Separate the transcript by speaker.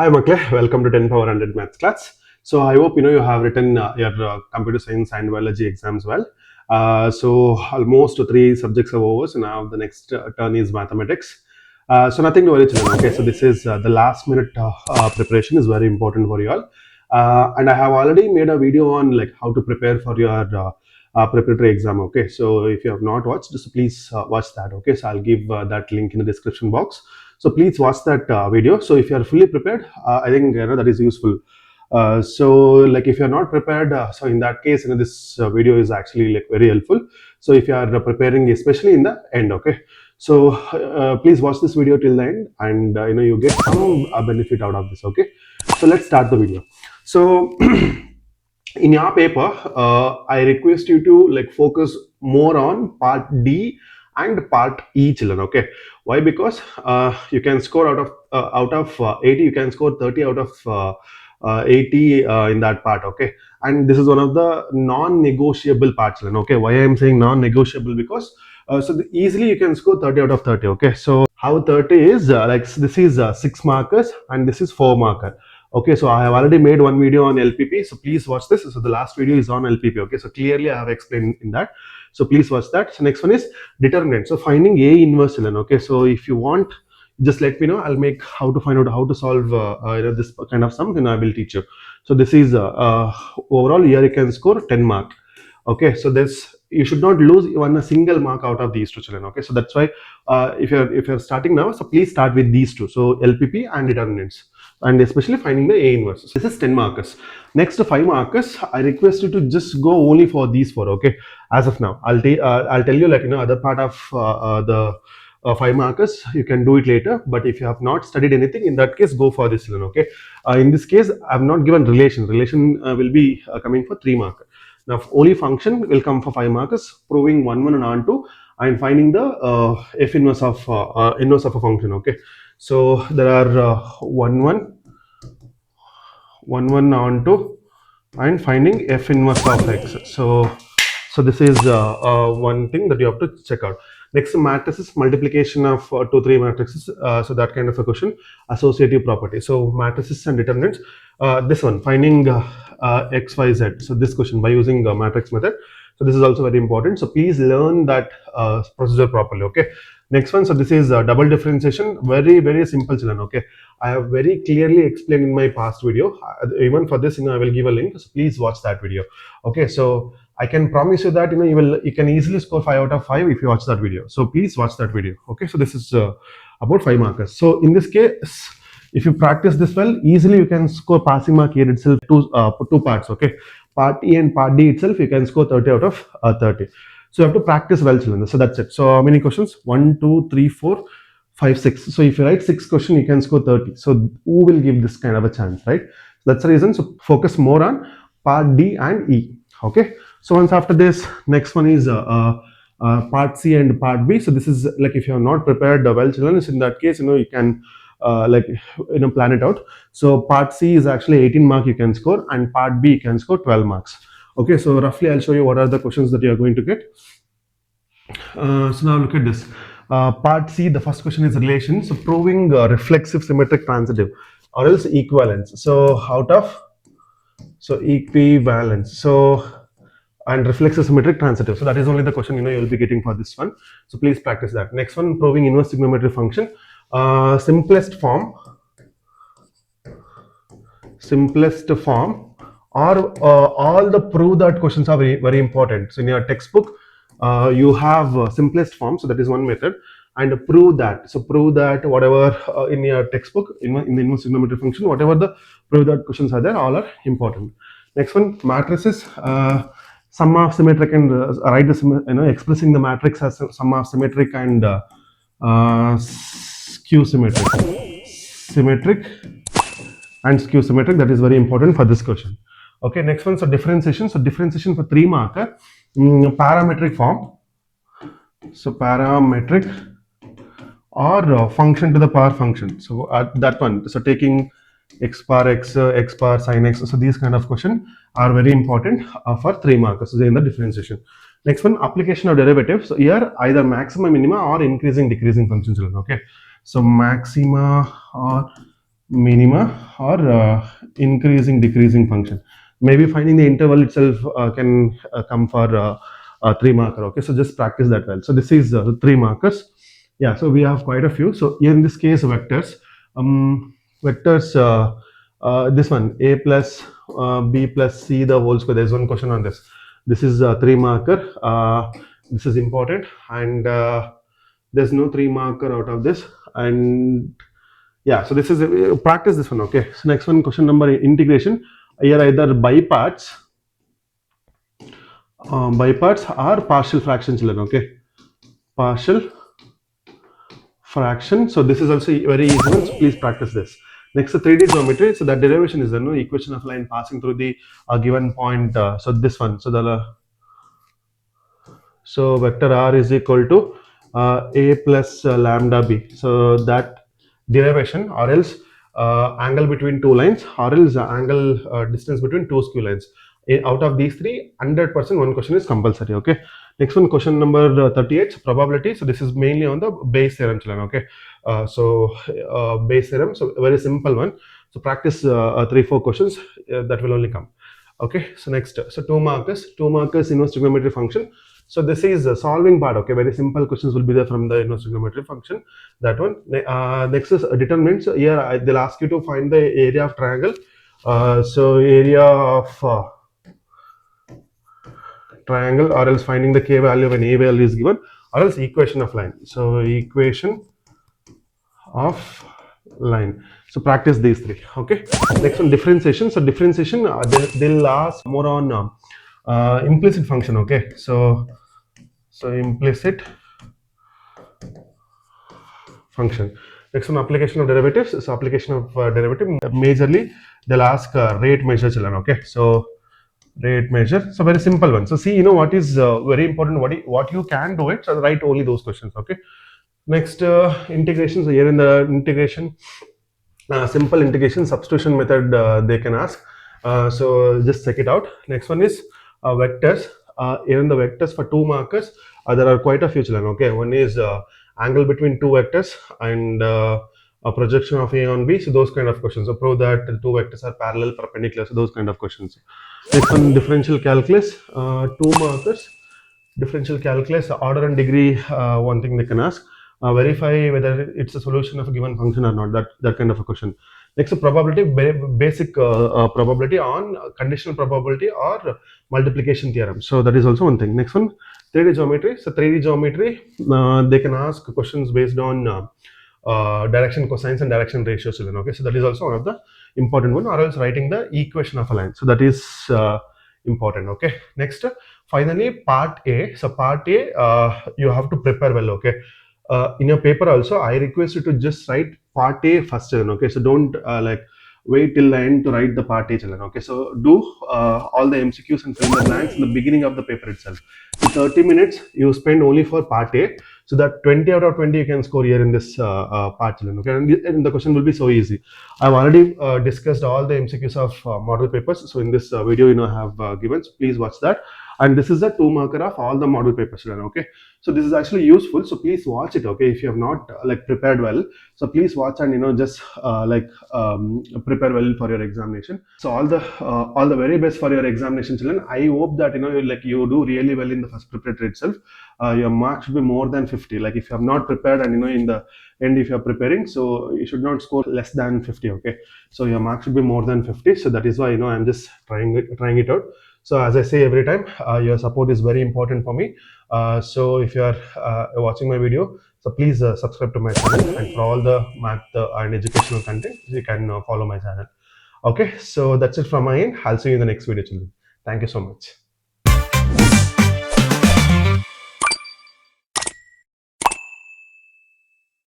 Speaker 1: Hi Makle, welcome to 10 power 100 maths class. So I hope you have written your computer science and biology exams well. So almost three subjects are over. So now the next turn is mathematics. So nothing to worry, children. Okay, so this is the last minute preparation is very important for you all. And I have already made a video on like how to prepare for your preparatory exam. Okay, so if you have not watched, just please watch that. Okay, so I'll give that link in the description box. So please watch that video. So if you are fully prepared, I think that is useful. So like if you are not prepared, so in that case, this video is actually like very helpful. So if you are preparing, especially in the end, okay. So please watch this video till the end, and you get some benefit out of this. Okay. So let's start the video. So in your paper, I request you to like focus more on part D and part E, children. Okay, why? Because you can score out of 80, you can score 30 out of 80 in that part. Okay, and this is one of the non-negotiable parts, children. Okay, why I am saying non-negotiable? Because easily you can score 30 out of 30. Okay, so how 30 is like this is 6 markers and this is 4 marker. Okay, so I have already made one video on LPP, so please watch this. So the last video is on LPP. Okay, so clearly I have explained in that, so please watch that. So next one is determinant. So finding A inverse ln. Okay, so if you want, just let me know. I'll make how to find out how to solve this kind of sum, then I will teach you. So this is overall here you can score 10 mark. Okay, so this you should not lose even a single mark out of these two, children. Okay, so that's why if you're starting now, so please start with these two, so LPP and determinants, and especially finding the A inverse. This is 10 markers. Next 5 markers, I request you to just go only for these 4. Okay, as of now, I'll tell you like other part of the 5 markers you can do it later, but if you have not studied anything, in that case go for this one. Okay, in this case I've not given relation will be coming for 3 markers. Now only function will come for 5 markers, proving 1 1 and on 2, and finding the f inverse of a function. Okay, so there are 1 1 1 1 on 2 and finding f inverse of x. So this is one thing that you have to check out. Next, matrices, multiplication of 2 3 matrices, so that kind of a question. Associative property, so matrices and determinants. This one, finding x y z, so this question by using matrix method. So this is also very important, so please learn that procedure properly. Okay, next one, so this is double differentiation, very simple, children. Okay, I have very clearly explained in my past video. Even for this, I will give a link, so please watch that video. Okay, so I can promise you that you can easily score 5 out of 5 if you watch that video. So please watch that video. Okay, so this is about 5 markers. So in this case, if you practice this well, easily you can score passing mark here itself two parts. Okay, part E and part D itself you can score 30 out of 30. So you have to practice well, children. So that's it. So how many questions? 1 2 3 4 5 6. So if you write 6 questions, you can score 30. So who will give this kind of a chance, right? So that's the reason. So focus more on part D and E. Okay, so once after this, next one is part C and part B. So this is like if you are not prepared well, children, in that case you can plan it out. So part C is actually 18 mark you can score, and part B you can score 12 marks. Okay, so roughly I'll show you what are the questions that you are going to get. So now look at this. Part C, the first question is relation. So proving reflexive symmetric transitive or else equivalence. So out of equivalence. So and reflexive symmetric transitive. So that is only the question you'll be getting for this one. So please practice that. Next one, proving inverse trigonometric function. Simplest form, or all the prove that questions are very important. So in your textbook, you have simplest form. So that is one method. And prove that. So prove that whatever in your textbook in the inverse trigonometric function, whatever the prove that questions are there, all are important. Next one, matrices. Sum of symmetric and write the expressing the matrix as sum of symmetric and skew symmetric and skew symmetric. That is very important for this question. Okay, next one, so differentiation. So differentiation for 3 marker, parametric form. So parametric or function to the power function. So that one, so taking x bar x, x bar sin x. So these kind of question are very important for 3 markers. So in the differentiation. Next one, application of derivative. So here either maxima, minima or increasing decreasing functions. Okay, so maxima or minima or increasing decreasing function. Maybe finding the interval itself can come for 3 marker. Okay, so just practice that well. So this is 3 markers. Yeah, so we have quite a few. So here in this case, vectors. Vectors. This one, a plus b plus c the whole square. There's one question on this. This is 3 marker. This is important, and there's no 3 marker out of this. And yeah, so this is practice this one. Okay, so next one, question number integration. Here either by parts or partial fraction children. Okay, partial fraction. So this is also very easy one, so please practice this. Next, the 3D geometry. So that derivation is the no equation of line passing through the given point. So this one. So vector r is equal to a plus lambda b. So that derivation, or else angle between two lines, or else angle distance between two skew lines. Out of these three, 100% one question is compulsory. Okay. Next one, question number 38, probability. So this is mainly on the Bayes theorem, children. Okay. Bayes theorem. So very simple one. So practice 3-4 questions that will only come. Okay. So next, so 2 markers inverse trigonometry function. So this is a solving part. Okay, very simple questions will be there from the inverse trigonometry function. That one. Next is determinants. So here they'll ask you to find the area of triangle. So area of triangle, or else finding the k value when a value is given, or else equation of line. So equation of line. So practice these three. Okay. Next one, differentiation. So differentiation, they'll ask more on implicit function. Okay. So implicit function. Next one, application of derivatives. So application of derivative, majorly they'll ask rate measure, children. Okay. So rate measure. So very simple one. So see, you know what is very important. What you can do it. So write only those questions. Okay. Next, integration. So here in the integration, simple integration substitution method they can ask. So just check it out. Next one is vectors. Here in the vectors for 2 markers, there are quite a few, children. Okay, one is angle between two vectors and a projection of A on B. So those kind of questions. So prove that the two vectors are parallel, perpendicular. So those kind of questions. Next one, differential calculus. 2 markers. Differential calculus, order and degree. One thing they can ask. Verify whether it's a solution of a given function or not. That kind of a question. Next, probability, basic probability on conditional probability or multiplication theorem. So that is also one thing. Next one, 3D geometry. So 3D geometry, they can ask questions based on direction cosines and direction ratios. Okay, so that is also one of the important one, or else writing the equation of a line. So that is important. Okay. Next, finally, part A. So part A, you have to prepare well. Okay. In your paper also, I request you to just write part A first. Okay, so don't like wait till the end to write the part A. Okay, so do all the MCQs and fill the blanks in the beginning of the paper itself. So 30 minutes you spend only for part A, so that 20 out of 20 you can score here in this part. Okay, and the question will be so easy. I've already discussed all the MCQs of model papers. So in this video, I have given. So please watch that. And this is the 2 marker of all the model papers. Okay, so this is actually useful. So please watch it. Okay, if you have not like prepared well, so please watch and just prepare well for your examination. So all the very best for your examination, children. I hope that you do really well in the first preparatory itself. Your marks should be more than 50. Like if you have not prepared and in the end if you are preparing, so you should not score less than 50. Okay, so your marks should be more than 50. So that is why I'm just trying it out. So as I say every time, your support is very important for me. So if you are watching my video, so please subscribe to my channel, and for all the math and educational content, you can follow my channel. Okay, so that's it from my end. I'll see you in the next video, children. Thank you so much.